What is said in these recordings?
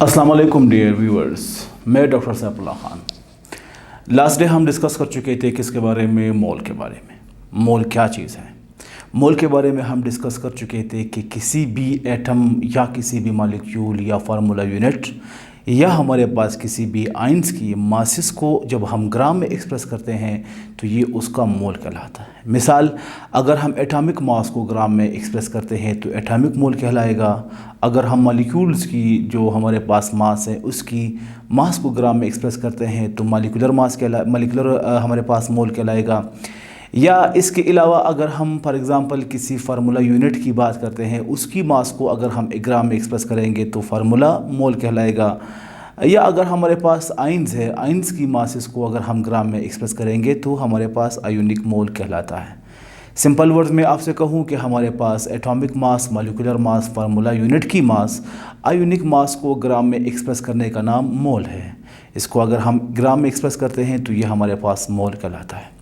अस्सलाम वालेकुम dear viewers, मैं doctor Saifullah Khan. Last day हम डिस्कस कर चुके थे किसके बारे में, मोल के बारे में। मोल क्या चीज़ है? मोल के बारे में हम डिस्कस कर चुके थे कि किसी भी एटम या किसी भी मॉलिक्यूल या फार्मूला यूनिट या हमारे पास किसी भी आइंस की मासिस को जब हम ग्राम में एक्सप्रेस करते हैं तो ये उसका मोल कहलाता है। मिसाल, अगर हम एटॉमिक मास को ग्राम में एक्सप्रेस करते हैं तो एटॉमिक मोल कहलाएगा। अगर हम मॉलिक्यूल्स की जो हमारे पास मास है उसकी मास को ग्राम में एक्सप्रेस करते हैं तो मॉलिक्यूलर हमारे पास मोल कहलाएगा। या इसके अलावा अगर हम फॉर एग्ज़ाम्पल किसी फार्मूला यूनिट की बात करते हैं, उसकी मास को अगर हम ग्राम में एक्सप्रेस करेंगे तो फार्मूला मोल कहलाएगा। या अगर हमारे पास आइंस है, आइंस की मासेस को अगर हम ग्राम में एक्सप्रेस करेंगे तो हमारे पास आयोनिक मोल कहलाता है। सिंपल वर्ड्स में आपसे कहूँ कि हमारे पास atomic mass, molecular mass, formula unit की मास, आयोनिक मास को ग्राम में एक्सप्रेस करने का नाम मोल है। इसको अगर हम ग्राम में एक्सप्रेस करते हैं तो ये हमारे पास मोल कहलाता है।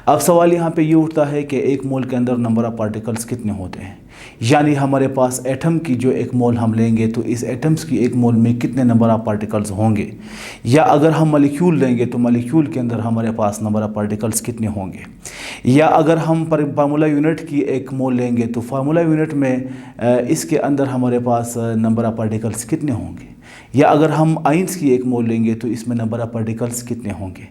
अब सवाल यहाँ पे ये उठता है कि एक मोल के अंदर नंबर ऑफ़ पार्टिकल्स कितने होते हैं, यानी हमारे पास एटम की जो एक मोल हम लेंगे तो इस एटम्स की एक मोल में कितने नंबर ऑफ़ पार्टिकल्स होंगे। या अगर हम मॉलिक्यूल लेंगे तो मॉलिक्यूल के अंदर हमारे पास नंबर ऑफ़ पार्टिकल्स कितने होंगे। या अगर हम फार्मूला यूनिट की एक मोल लेंगे तो फार्मूला यूनिट में इसके अंदर हमारे पास नंबर ऑफ़ पार्टिकल्स कितने होंगे। या अगर हम आइंस की एक मोल लेंगे तो इसमें नंबर ऑफ़ पार्टिकल्स कितने होंगे।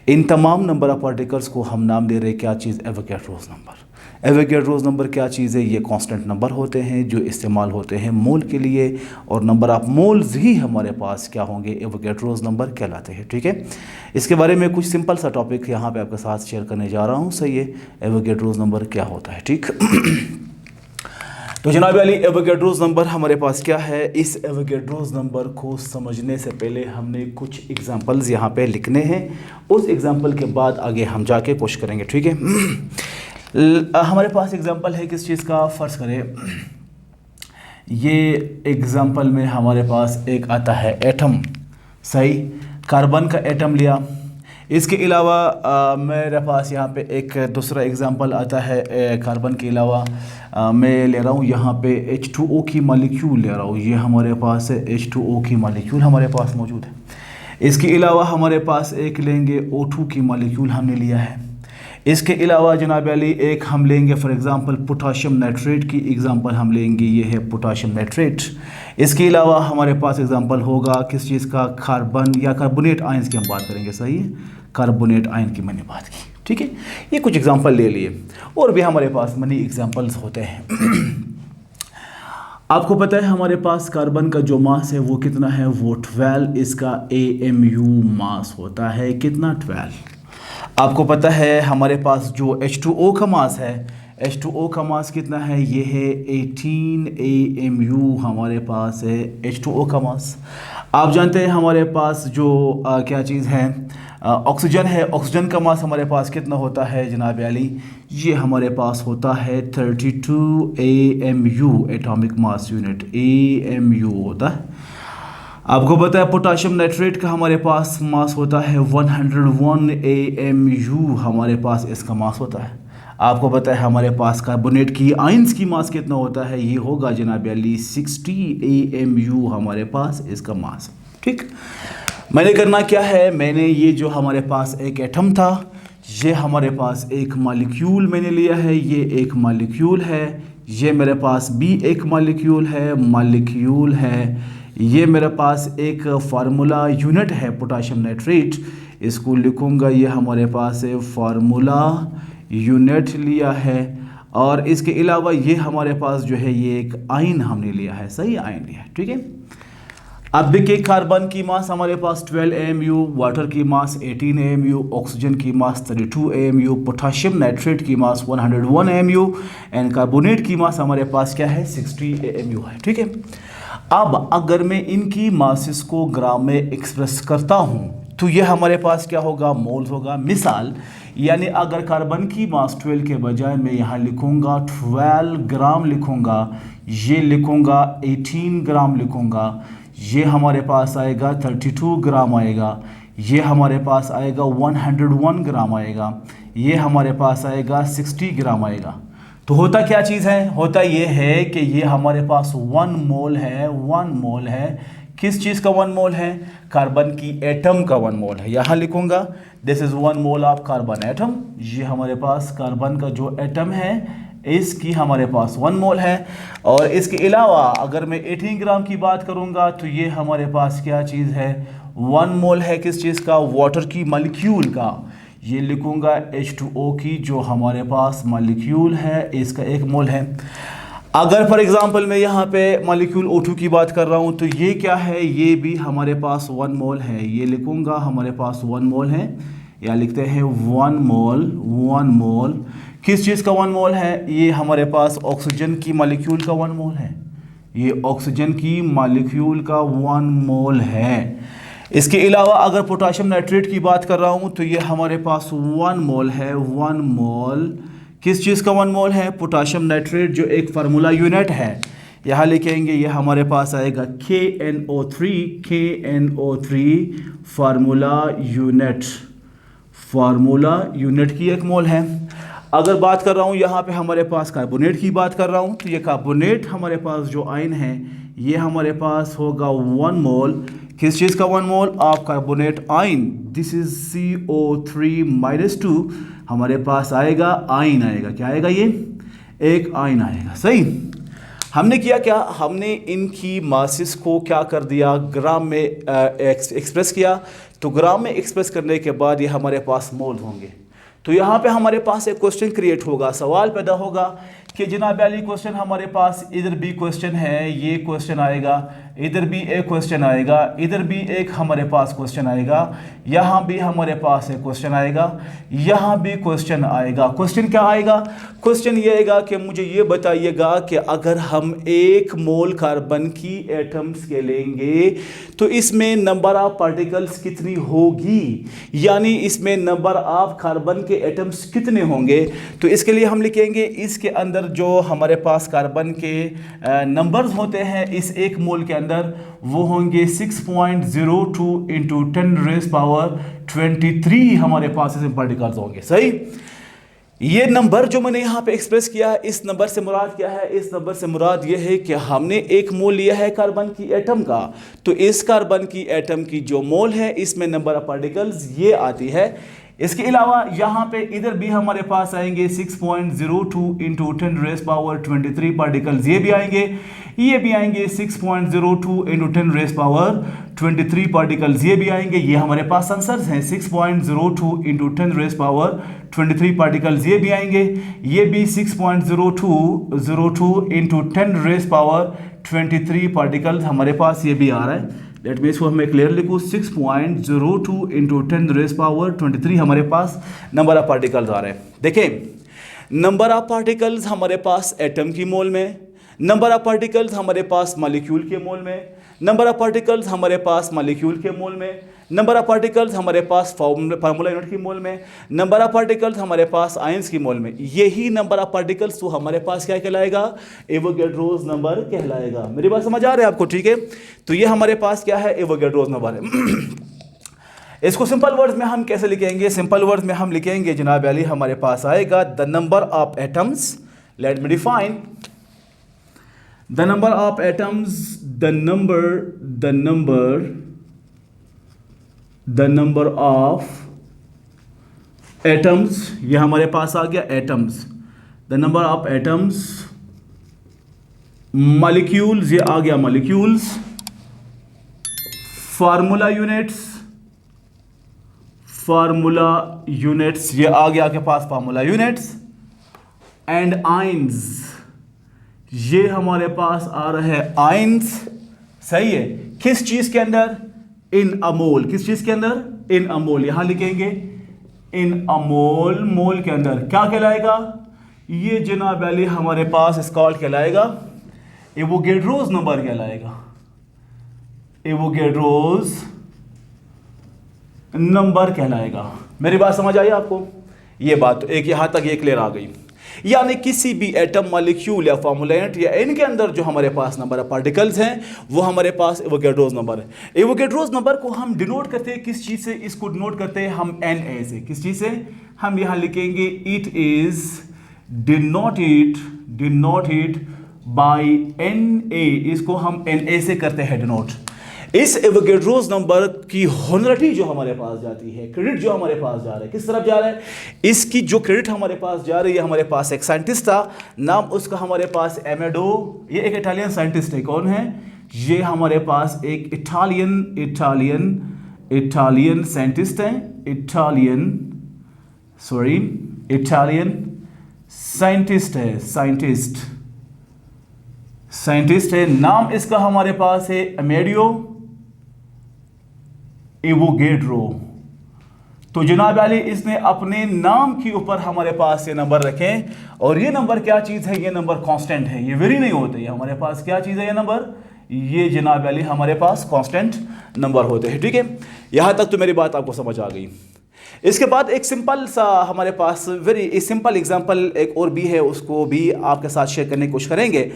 इन तमाम नंबर ऑफ़ पार्टिकल्स को हम नाम दे रहे हैं क्या चीज़, एवोगैड्रोस नंबर। एवोगैड्रोस नंबर क्या चीज़ है? ये कांस्टेंट नंबर होते हैं जो इस्तेमाल होते हैं मोल के लिए, और नंबर ऑफ़ मोल्स ही हमारे पास क्या होंगे, एवोगैड्रोस नंबर कहलाते हैं। ठीक है, इसके बारे में कुछ सिंपल सा टॉपिक यहाँ पे आपके साथ शेयर करने जा रहा हूँ। सही है, एवोगैड्रोस नंबर क्या होता है। ठीक तो जनाब अली, एवोगैड्रोस नंबर हमारे पास क्या है। इस एवोगैड्रोस नंबर को समझने से पहले हमने कुछ एग्जांपल्स यहाँ पे लिखने हैं, उस एग्जांपल के बाद आगे हम जाके कोशिश करेंगे। ठीक है, हमारे पास एग्जांपल है किस चीज़ का, फ़र्ज़ करें ये एग्जांपल में हमारे पास एक आता है एटम। सही, कार्बन का एटम लिया। इसके अलावा मेरे पास यहाँ पे एक दूसरा एग्जांपल आता है कार्बन के अलावा मैं ले रहा हूँ यहाँ पे H2O की मॉलिक्यूल ले रहा हूँ। ये हमारे पास है H2O की मॉलिक्यूल हमारे पास मौजूद है। इसके अलावा हमारे पास एक लेंगे O2 की मॉलिक्यूल हमने लिया है। इसके अलावा जनाब अली एक हम लेंगे फॉर एग्ज़ाम्पल पोटाशियम नाइट्रेट की एग्ज़ाम्पल हम लेंगे, ये है पोटाशियम नाइट्रेट। इसके अलावा हमारे पास एग्ज़ाम्पल होगा किस चीज़ का, कार्बन या कार्बोनेट आयंस की हम बात करेंगे। सही है, कार्बोनेट आयन की मैंने बात की। ठीक है, ये कुछ एग्जांपल ले लिए, और भी हमारे पास मनी एग्जांपल्स होते हैं। आपको पता है हमारे पास कार्बन का जो मास है वो कितना है, वो 12 इसका AMU मास होता है। कितना, 12। आपको पता है हमारे पास जो H2O का मास है, H2O का मास कितना है, ये है 18 AMU हमारे पास है H2O का मास। आप जानते हैं हमारे पास जो क्या चीज़ है, ऑक्सीजन है। ऑक्सीजन का मास हमारे पास कितना होता है जनाब अली, ये हमारे पास होता है 32 AMU atomic mass unit, AMU होता है। आपको पता है पोटाशियम नाइट्रेट का हमारे पास मास होता है 101 AMU हमारे पास इसका मास होता है। आपको पता है हमारे पास कार्बोनेट की आइंस की मास कितना होता है, ये होगा जनाब अली 60 AMU हमारे पास इसका मास। ठीक, मैंने करना क्या है, मैंने ये जो हमारे पास एक एटम था, ये हमारे पास एक मॉलिक्यूल मैंने लिया है, ये एक मॉलिक्यूल है। ये मेरे पास भी एक मॉलिक्यूल है। ये मेरे पास एक फार्मूला यूनिट है पोटाशियम नाइट्रेट, इसको लिखूँगा, ये हमारे पास है फार्मूला यूनिट लिया है। और इसके अलावा ये हमारे पास जो है ये एक आयन हमने लिया है। सही, आयन लिया है। ठीक है, अब देखिए कार्बन की मास हमारे पास 12 AMU, वाटर की मास 18 AMU, ऑक्सीजन की मास 32 AMU, पोटाशियम नाइट्रेट की मास 101 AMU एंड कार्बोनेट की मास हमारे पास क्या है, 60 AMU है। ठीक है, अब अगर मैं इनकी मासेस को ग्राम में एक्सप्रेस करता हूँ तो ये हमारे पास क्या होगा, मोल्स होगा। मिसाल, यानी अगर कार्बन की मास 12 के बजाय मैं यहाँ लिखूँगा 12 ग्राम लिखूँगा, ये लिखूँगा 18 ग्राम लिखूँगा, ये हमारे पास आएगा 32 ग्राम आएगा, ये हमारे पास आएगा 101 ग्राम आएगा, ये हमारे पास आएगा 60 ग्राम आएगा। तो होता क्या चीज़ है, होता ये है कि ये हमारे पास 1 मोल है किस चीज़ का 1 मोल है? कार्बन की एटम का 1 मोल है। यहाँ लिखूंगा this is 1 mole of carbon atom. ये हमारे पास कार्बन का जो एटम है इसकी हमारे पास 1 मोल है। और इसके अलावा अगर मैं 18 ग्राम की बात करूंगा तो ये हमारे पास क्या चीज़ है? 1 मोल है किस चीज़ का? वाटर की मॉलिक्यूल का। ये लिखूंगा H2O की जो हमारे पास मॉलिक्यूल है इसका 1 मोल है। अगर फॉर एग्जांपल मैं यहाँ पे मॉलिक्यूल O2 की बात कर रहा हूँ तो ये क्या है? ये भी हमारे पास 1 मोल है। ये लिखूंगा हमारे पास 1 मोल है, या लिखते हैं 1 मोल। 1 मोल किस चीज़ का 1 मोल है? ये हमारे पास ऑक्सीजन की मॉलिक्यूल का 1 मोल है। ये ऑक्सीजन की मॉलिक्यूल का 1 मोल है। इसके अलावा अगर पोटाशियम नाइट्रेट की बात कर रहा हूँ तो ये हमारे पास 1 मोल है। 1 मोल किस चीज़ का 1 मोल है? पोटाशियम नाइट्रेट जो एक फार्मूला यूनिट है। यहाँ लिखेंगे ये हमारे पास आएगा KNO3। KNO3 formula unit. Formula unit की 1 मोल है। अगर बात कर रहा हूँ यहाँ पे हमारे पास कार्बोनेट की बात कर रहा हूँ तो ये कार्बोनेट हमारे पास जो आयन है ये हमारे पास होगा 1 मोल। किस चीज़ का 1 mole? Of carbonate ion. This is CO3-2 हमारे पास आएगा, आयन आएगा। क्या आएगा? ये एक आयन आएगा। सही। हमने किया क्या? हमने इनकी मासेस को क्या कर दिया? ग्राम में एक्सप्रेस किया। तो ग्राम में एक्सप्रेस करने के बाद ये हमारे पास मोल होंगे। तो यहाँ पे हमारे पास एक क्वेश्चन क्रिएट होगा, सवाल पैदा होगा कि जनाब अली क्वेश्चन हमारे पास इधर भी क्वेश्चन है, ये क्वेश्चन आएगा, इधर भी एक क्वेश्चन आएगा, इधर भी एक हमारे पास क्वेश्चन आएगा, यहाँ भी हमारे पास एक क्वेश्चन आएगा, यहाँ भी क्वेश्चन आएगा। क्वेश्चन क्या आएगा? क्वेश्चन ये आएगा कि मुझे ये बताइएगा कि अगर हम 1 मोल कार्बन की एटम्स के लेंगे तो इसमें नंबर ऑफ पार्टिकल्स कितनी होगी, यानी इसमें नंबर ऑफ कार्बन के एटम्स कितने होंगे। तो इसके लिए हम लिखेंगे इसके अंदर जो हमारे पास कार्बन के नंबर्स होते हैं इस 1 मोल के अंदर वो होंगे 6.02 इंटू 10⁻23 हमारे पास इसमें पार्टिकल्स होंगे। सही। ये नंबर जो मैंने यहाँ पे एक्सप्रेस किया, इस नंबर से मुराद क्या है? इस नंबर से मुराद ये है कि हमने 1 मोल लिया है कार्बन की एटम का, तो इस कार्बन की एटम की जो मोल है इसमें नंबर ऑफ पार्टिकल्स ये आती है। इसके अलावा यहाँ पे इधर भी हमारे पास आएंगे 6.02 इंटू 10⁻23 पार्टिकल्स, ये भी आएंगे, ये भी आएंगे 6.02 इंटू 10⁻23 पार्टिकल्स, ये भी आएंगे। ये हमारे पास आंसर्स हैं 6.02 इंटू 10⁻23 पार्टिकल्स, ये भी आएंगे। ये भी 6.02 इंटू 10⁻23 पार्टिकल्स हमारे पास ये भी आ रहा है। लेट मी इसको हमें क्लियर लिखूँ 6.02 इंटू 10⁻23 हमारे पास नंबर ऑफ पार्टिकल्स आ रहे हैं। देखें नंबर ऑफ पार्टिकल्स हमारे पास एटम की मोल में, नंबर ऑफ पार्टिकल्स हमारे पास मॉलिक्यूल के मोल में, नंबर ऑफ पार्टिकल्स हमारे पास मॉलिक्यूल के मोल में, नंबर ऑफ पार्टिकल्स हमारे पास फार्मूला यूनिट की मोल में, नंबर ऑफ पार्टिकल्स हमारे पास आयंस की मोल में। यही नंबर ऑफ पार्टिकल्स तो हमारे पास क्या कहलाएगा? एवोगैड्रोस नंबर कहलाएगा। मेरी बात समझ आ रही है आपको? ठीक है। तो ये हमारे पास क्या है? एवोगैड्रोस नंबर है। इसको सिंपल वर्ड्स में हम कैसे लिखेंगे? सिंपल वर्ड्स में हम लिखेंगे जनाब अली हमारे पास आएगा the number of atoms. Let me define the number of atoms, the number of atoms, ये हमारे पास आ गया atoms. The number of atoms, molecules, ये आ गया मॉलिक्यूल्स, फार्मूला यूनिट्स, ये आ गया आपके पास फार्मूला यूनिट्स, एंड आयंस, ये हमारे पास आ रहा है आयंस। सही है। किस चीज के अंदर? इन अमोल। किस चीज के अंदर? इन अमोल। यहां लिखेंगे इन अमोल। मोल के अंदर क्या कहलाएगा? ये जनाब अली हमारे पास स्कॉल्ड कहलाएगा, एवोगैड्रोस नंबर कहलाएगा, एवोगैड्रोस नंबर कहलाएगा। मेरी बात समझ आई आपको? ये बात तो एक यहां तक ये क्लियर आ गई। यानी किसी भी एटम, मॉलिक्यूल या फार्मूलेंट या इनके अंदर जो हमारे पास नंबर ऑफ पार्टिकल्स हैं वो हमारे पास एवोगैड्रोस नंबर है। एवोगैड्रोस नंबर को हम डिनोट करते हैं किस चीज से? इसको डिनोट करते हैं हम Na से। किस चीज से? हम यहां लिखेंगे it is denoted by Na। इसको हम Na से करते हैं डिनोट। इस एवोगैड्रोस नंबर की होनरिटी जो हमारे पास जाती है, क्रेडिट जो हमारे पास जा रहा है, किस तरफ जा रहा है? इसकी जो क्रेडिट हमारे पास जा रही है, हमारे पास एक साइंटिस्ट था, नाम उसका हमारे पास एमेडो, ये एक इटालियन साइंटिस्ट है। कौन है ये? हमारे पास एक इटालियन साइंटिस्ट है, इटालियन साइंटिस्ट है, साइंटिस्ट है। नाम इसका हमारे पास है अमेडियो एवोगैड्रो। तो जनाब वाले इसने अपने नाम के ऊपर हमारे पास ये नंबर रखे, और ये नंबर क्या चीज़ है? ये नंबर कांस्टेंट है, ये वेरी नहीं होते। ये हमारे पास क्या चीज़ है? ये नंबर, ये जनाब वाले हमारे पास कांस्टेंट नंबर होते हैं। ठीक है, यहाँ तक तो मेरी बात आपको समझ आ गई। इसके बाद एक सिंपल सा हमारे पास वेरी सिंपल एग्जांपल एक और भी है, उसको भी आपके साथ शेयर करने की कोशिश करेंगे।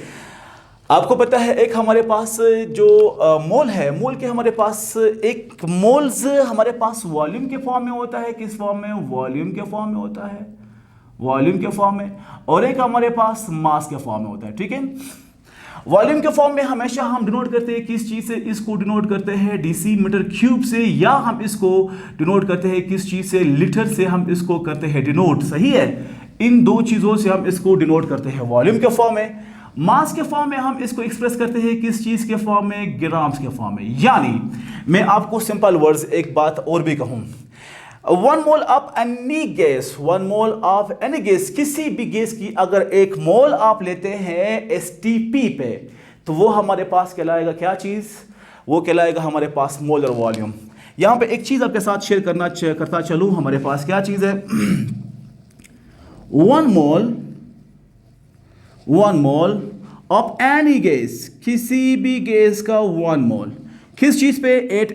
आपको पता है एक हमारे पास जो मोल है, मोल के हमारे पास एक मोल्स हमारे पास वॉल्यूम के फॉर्म में होता है। किस फॉर्म में? वॉल्यूम के फॉर्म में होता है, वॉल्यूम के फॉर्म में। और एक हमारे पास मास के फॉर्म में होता है। ठीक है, वॉल्यूम के फॉर्म में हमेशा हम डिनोट करते हैं किस चीज से? इसको डिनोट करते हैं डेसी मीटर क्यूब से, या हम इसको डिनोट करते हैं किस चीज से? लीटर से हम इसको करते हैं डिनोट। सही है, इन दो चीजों से हम इसको डिनोट करते हैं वॉल्यूम के फॉर्म में। मास के फॉर्म में हम इसको एक्सप्रेस करते हैं किस चीज के फॉर्म में? ग्राम्स के फॉर्म में। यानी मैं आपको सिंपल वर्ड्स एक बात और भी कहूं, 1 mole of any gas, 1 mole of any gas, किसी भी गैस की अगर 1 मोल आप लेते हैं एसटीपी पे, तो वो हमारे पास कहलाएगा क्या चीज? वो कहलाएगा हमारे पास मोलर वॉल्यूम। यहां पे एक चीज आपके साथ शेयर करता चलूं, हमारे पास क्या चीज है? 1 मोल ऑफ एनी गैस, किसी भी गैस का 1 मोल, किस चीज पे? एट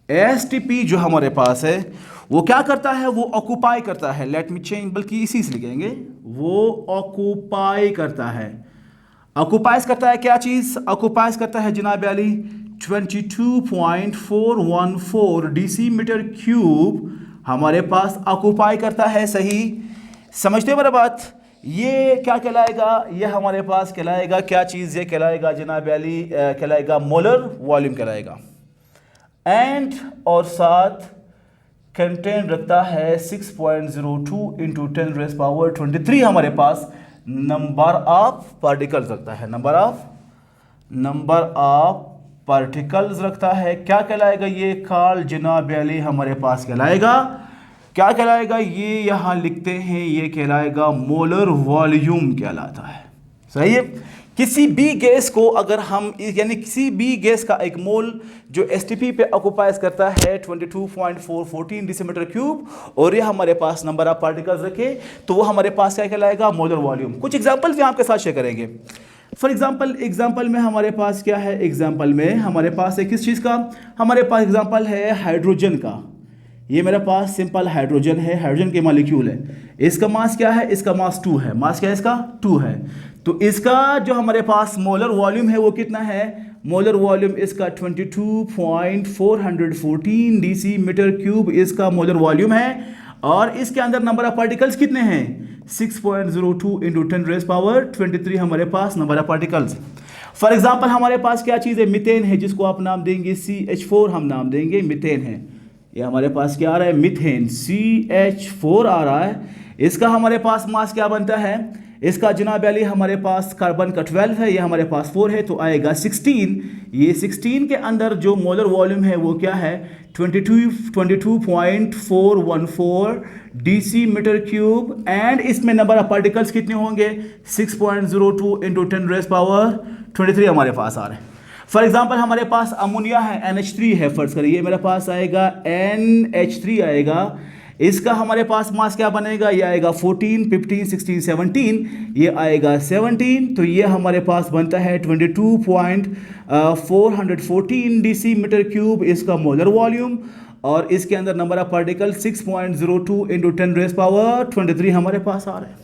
एसटीपी जो हमारे पास है वो क्या करता है? वो ऑक्यूपाई करता है। लेट मी चेंज, बल्कि इसी से लिखेंगे, वो ऑक्यूपाई करता है। ऑक्यूपाइज करता है क्या चीज? ऑक्यूपाइज करता है जनाब अली 22.414 डीसी मीटर क्यूब हमारे पास ऑक्यूपाई करता है। सही समझते हो मेरा बात? ये क्या कहलाएगा? ये हमारे पास कहलाएगा क्या चीज़? ये कहलाएगा जनाब अली कहलाएगा मोलर वॉल्यूम कहलाएगा। एंड और साथ कंटेंट रखता है 6.02 इंटू 10⁻23 हमारे पास नंबर ऑफ पार्टिकल्स रखता है। नंबर ऑफ पार्टिकल्स रखता है। क्या कहलाएगा ये? कॉल जनाब अली हमारे पास कहलाएगा, क्या कहलाएगा? ये यहां लिखते हैं, ये कहलाएगा मोलर वॉल्यूम कहलाता है। सही है। किसी भी गैस को अगर हम यानी किसी भी गैस का 1 मोल जो एसटीपी पे ऑक्यूपाइज करता है 22.414 डेसीमीटर क्यूब, और ये हमारे पास नंबर ऑफ पार्टिकल्स रखे, तो वो हमारे पास क्या कहलाएगा? Molar volume. कुछ एग्जांपल्स यहाँ आपके साथ शेयर करेंगे। फॉर एग्जांपल में हमारे पास क्या है? एग्जांपल में हमारे पास है किस चीज़ का? हमारे पास एग्जांपल है हाइड्रोजन का। ये मेरे पास सिंपल हाइड्रोजन है, हाइड्रोजन के मॉलिक्यूल है। इसका मास क्या है? इसका मास 2 है। मास क्या है इसका? 2 है। तो इसका जो हमारे पास मोलर वॉल्यूम है वो कितना है? मोलर वॉल्यूम इसका 22.414 डीसी मीटर क्यूब इसका मोलर वॉल्यूम है। और इसके अंदर नंबर ऑफ पार्टिकल्स कितने हैं? 6.02 इंटू 10⁻23 हमारे पास number of particles. For example हमारे पास क्या चीज़ है? मीथेन है, जिसको आप नाम देंगे CH4, हम नाम देंगे मीथेन है। ये हमारे पास क्या आ रहा है? मीथेन, CH4 आ रहा है। इसका हमारे पास मास क्या बनता है? इसका जनाब अली हमारे पास कार्बन का 12 है, ये हमारे पास 4 है, तो आएगा 16। ये 16 के अंदर जो मोलर वॉल्यूम है वो क्या है? 22.414 डीसी मीटर क्यूब। एंड इसमें नंबर ऑफ पार्टिकल्स कितने होंगे? 6.02 इंटू 10⁻23 हमारे पास आ रहे हैं। फॉर एग्जाम्पल हमारे पास अमोनिया है, NH3 है, फर्ज करिए मेरे पास आएगा NH3 आएगा। इसका हमारे पास मास क्या बनेगा? ये आएगा 14, 15, 16, 17, ये आएगा 17। तो ये हमारे पास बनता है 22.414 डीसी मीटर क्यूब इसका मोलर वॉल्यूम। और इसके अंदर नंबर ऑफ पार्टिकल 6.02 इंटू 10⁻23 हमारे पास आ रहे हैं।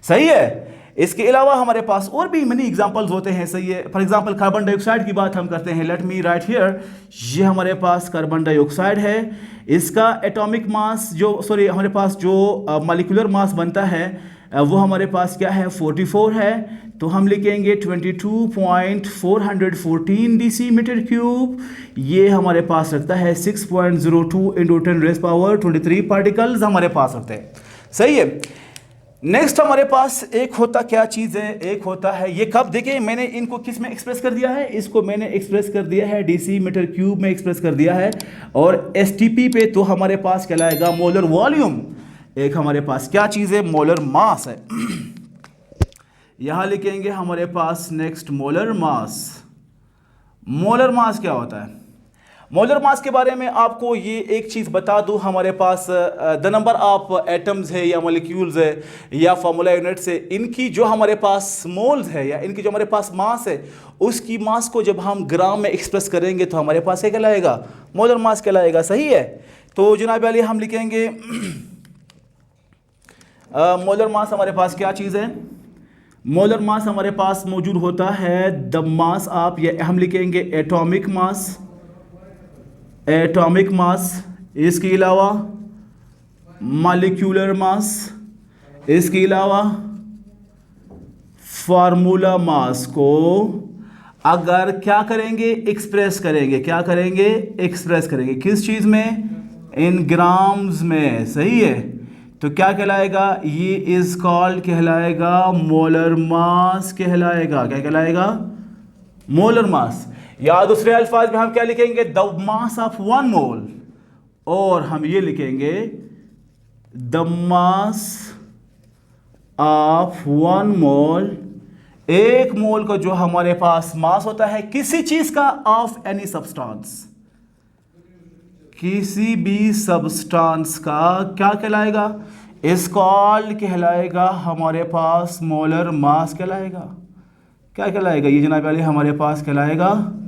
सही है। इसके अलावा हमारे पास और भी मनी एग्जांपल्स होते हैं। सही है। फॉर एग्जांपल कार्बन डाइऑक्साइड की बात हम करते हैं। लेट मी राइट हियर, ये हमारे पास कार्बन डाइऑक्साइड है। इसका एटॉमिक मास जो हमारे पास जो मॉलिक्यूलर मास बनता है वो हमारे पास क्या है 44 है, तो हम लिखेंगे 22.414 dm³। ये हमारे पास रखता है 6.02 इंटू 10⁻23 पार्टिकल्स हमारे पास रखते हैं। सही है। नेक्स्ट हमारे पास एक होता क्या चीज़ है, एक होता है ये कब, देखिए मैंने इनको किस में एक्सप्रेस कर दिया है, इसको मैंने एक्सप्रेस कर दिया है dm³ में एक्सप्रेस कर दिया है, और STP पे तो हमारे पास कहलाएगा मोलर वॉल्यूम। एक हमारे पास क्या चीज़ है, मोलर मास है। यहां लिखेंगे हमारे पास next molar mass. Molar mass क्या होता है? मोलर मास के बारे में आपको ये एक चीज़ बता दूं, हमारे पास द नंबर ऑफ एटम्स है या मॉलिक्यूल्स है या फार्मूला यूनिट्स है, इनकी जो हमारे पास मोल्स है या इनकी जो हमारे पास मास है, उसकी मास को जब हम ग्राम में एक्सप्रेस करेंगे तो हमारे पास क्या कहलाएगा, मोलर मास कहलाएगा। सही है। तो जनाब अली हम लिखेंगे मोलर मास हमारे पास क्या चीज़ है। मोलर मास हमारे पास मौजूद होता है द मास ऑफ, या हम लिखेंगे एटॉमिक मास, एटॉमिक मास, इसके अलावा मॉलिक्यूलर मास, इसके अलावा फार्मूला मास को अगर क्या करेंगे, एक्सप्रेस करेंगे, क्या करेंगे, एक्सप्रेस करेंगे किस चीज़ में, इन ग्राम्स में। सही है। तो क्या कहलाएगा, ये इज कॉल्ड कहलाएगा मोलर मास कहलाएगा। क्या कहलाएगा, मोलर मास। या दूसरे अल्फाज में हम क्या लिखेंगे, द मास ऑफ 1 मोल, और हम ये लिखेंगे द मास ऑफ 1 मोल। एक मोल का जो हमारे पास मास होता है किसी चीज का, ऑफ एनी सब्सटेंस, किसी भी सब्सटेंस का क्या कहलाएगा, इस कॉल्ड कहलाएगा हमारे पास मोलर मास कहलाएगा। क्या कहलाएगा ये जनाब वाले, हमारे पास कहलाएगा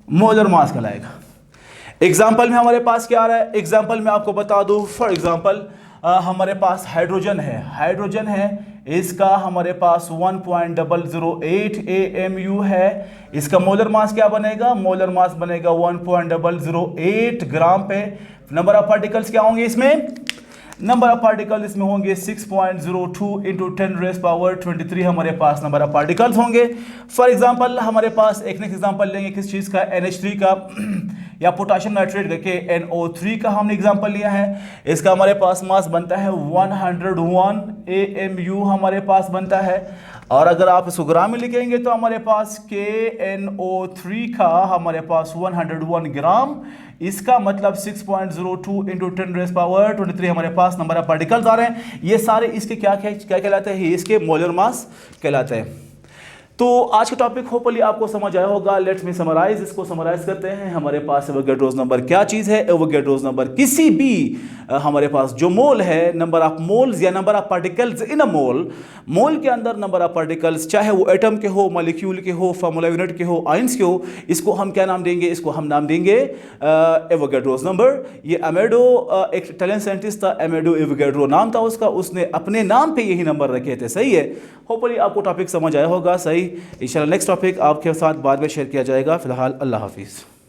मोलर मास कहलाएगा। एग्जाम्पल में हमारे पास क्या आ रहा है, एग्जाम्पल में आपको बता दूं, फॉर एग्जाम्पल हमारे पास हाइड्रोजन है, हाइड्रोजन है, इसका हमारे पास 1.008 AMU है। इसका मोलर मास क्या बनेगा, मोलर मास बनेगा 1.008 ग्राम पे। नंबर ऑफ पार्टिकल्स क्या होंगे इसमें, नंबर ऑफ पार्टिकल इसमें होंगे 6.02 इंटू 10⁻23 हमारे पास नंबर ऑफ पार्टिकल्स होंगे। फॉर एग्जांपल हमारे पास एक नेक्स्ट एग्जांपल लेंगे किस चीज़ का, NH3 का या पोटाशियम नाइट्रेट करके NO3 का हमने एग्जांपल लिया है। इसका हमारे पास मास बनता है 101 AMU हमारे पास बनता है, और अगर आप इसको ग्राम में लिखेंगे तो हमारे पास KNO3 का हमारे पास 101 ग्राम, इसका मतलब 6.02 इंटू 10⁻23 हमारे पास नंबर ऑफ पार्टिकल्स आ रहे हैं। ये सारे इसके क्या कहलाते हैं, इसके मोलर मास कहलाते हैं। तो आज का टॉपिक होपफुली आपको समझ आया होगा। लेट्स मी समराइज, इसको समराइज करते हैं। हमारे पास एवोगैड्रोस नंबर क्या चीज़ है, एवोगैड्रोस नंबर किसी भी हमारे पास जो मोल है, नंबर ऑफ मोल्स या नंबर ऑफ पार्टिकल्स इन अ मोल, मोल के अंदर नंबर ऑफ पार्टिकल्स, चाहे वो एटम के हो, मॉलिक्यूल के हो, फार्मूला यूनिट के हो, आयंस के हो, इसको हम क्या नाम देंगे, इसको हम नाम देंगे एवोगैड्रोस नंबर। ये अमेडो, एक इटालियन साइंटिस्ट था, अमेडो एवोगैड्रो नाम था उसका, उसने अपने नाम पे यही नंबर रखे थे। सही है। होपफुली आपको टॉपिक समझ आया होगा। सही, इंशाल्लाह नेक्स्ट टॉपिक आपके साथ बाद में शेयर किया जाएगा। फिलहाल अल्लाह हाफिज़।